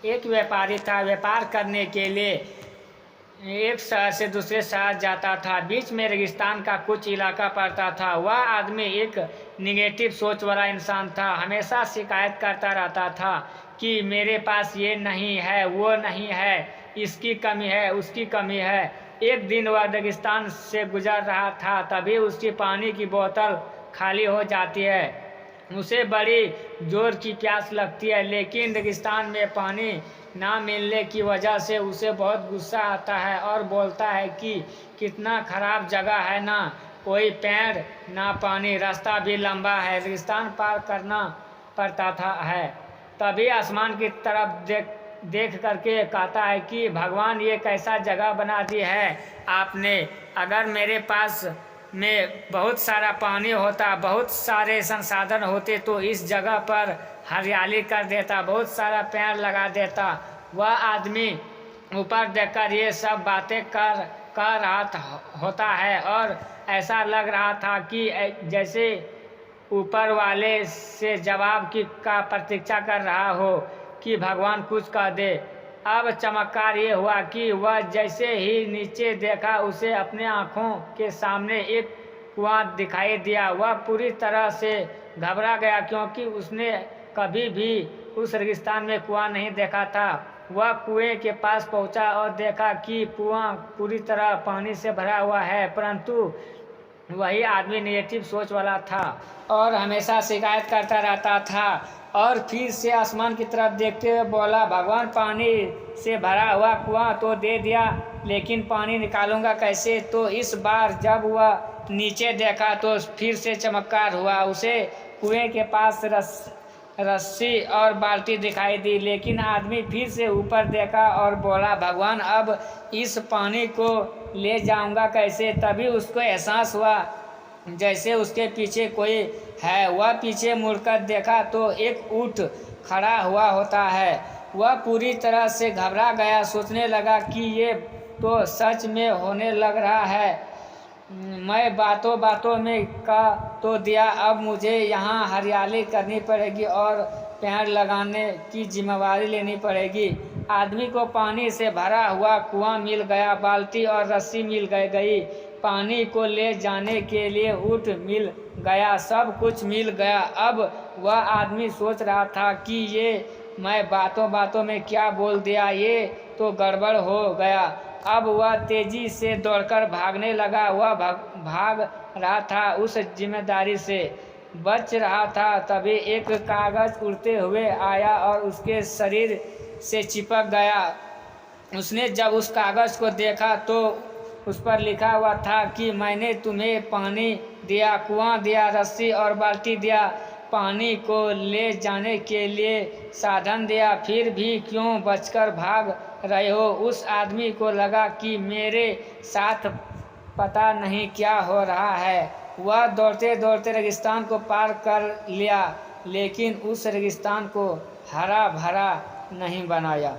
एक व्यापारी था, व्यापार करने के लिए एक शहर से दूसरे शहर जाता था। बीच में रेगिस्तान का कुछ इलाका पड़ता था। वह आदमी एक निगेटिव सोच वाला इंसान था। हमेशा शिकायत करता रहता था कि मेरे पास ये नहीं है, वो नहीं है, इसकी कमी है, उसकी कमी है। एक दिन वह रेगिस्तान से गुजर रहा था, तभी उसकी पानी की बोतल खाली हो जाती है। उसे बड़ी जोर की प्यास लगती है, लेकिन रेगिस्तान में पानी ना मिलने की वजह से उसे बहुत गुस्सा आता है और बोलता है कि कितना खराब जगह है, ना कोई पेड़ ना पानी, रास्ता भी लंबा है, रेगिस्तान पार करना पड़ता था है। तभी आसमान की तरफ देख करके कहता है कि भगवान, ये कैसा जगह बना दी है आपने। अगर मेरे पास में बहुत सारा पानी होता, बहुत सारे संसाधन होते तो इस जगह पर हरियाली कर देता, बहुत सारा पेड़ लगा देता। वह आदमी ऊपर देखकर ये सब बातें कर रहा होता है और ऐसा लग रहा था कि जैसे ऊपर वाले से जवाब का प्रतीक्षा कर रहा हो कि भगवान कुछ कह दे। अब चमत्कार ये हुआ कि वह जैसे ही नीचे देखा, उसे अपने आँखों के सामने एक कुआं दिखाई दिया। वह पूरी तरह से घबरा गया, क्योंकि उसने कभी भी उस रेगिस्तान में कुआं नहीं देखा था। वह कुएं के पास पहुंचा और देखा कि कुआं पूरी तरह पानी से भरा हुआ है, परंतु वही आदमी नेगेटिव सोच वाला था और हमेशा शिकायत करता रहता था। और फिर से आसमान की तरफ देखते हुए बोला, भगवान, पानी से भरा हुआ कुआं तो दे दिया, लेकिन पानी निकालूंगा कैसे। तो इस बार जब वह नीचे देखा तो फिर से चमत्कार हुआ। उसे कुएं के पास रस्सी और बाल्टी दिखाई दी, लेकिन आदमी फिर से ऊपर देखा और बोला, भगवान, अब इस पानी को ले जाऊंगा कैसे। तभी उसको एहसास हुआ जैसे उसके पीछे कोई है। वह पीछे मुड़कर देखा तो एक ऊंट खड़ा हुआ होता है। वह पूरी तरह से घबरा गया, सोचने लगा कि ये तो सच में होने लग रहा है। मैं बातों बातों में कह तो दिया, अब मुझे यहाँ हरियाली करनी पड़ेगी और पेड़ लगाने की जिम्मेवारी लेनी पड़ेगी। आदमी को पानी से भरा हुआ कुआं मिल गया, बाल्टी और रस्सी मिल गई, पानी को ले जाने के लिए ऊंट मिल गया, सब कुछ मिल गया। अब वह आदमी सोच रहा था कि ये मैं बातों बातों में क्या बोल दिया, ये तो गड़बड़ हो गया। अब वह तेजी से दौड़कर भागने लगा। वह भाग रहा था, उस जिम्मेदारी से बच रहा था। तभी एक कागज उड़ते हुए आया और उसके शरीर से चिपक गया। उसने जब उस कागज को देखा तो उस पर लिखा हुआ था कि मैंने तुम्हें पानी दिया, कुआं दिया, रस्सी और बाल्टी दिया, पानी को ले जाने के लिए साधन दिया, फिर भी क्यों बचकर भाग रहे हो। उस आदमी को लगा कि मेरे साथ पता नहीं क्या हो रहा है। वह दौड़ते दौड़ते रेगिस्तान को पार कर लिया, लेकिन उस रेगिस्तान को हरा भरा नहीं बनाया।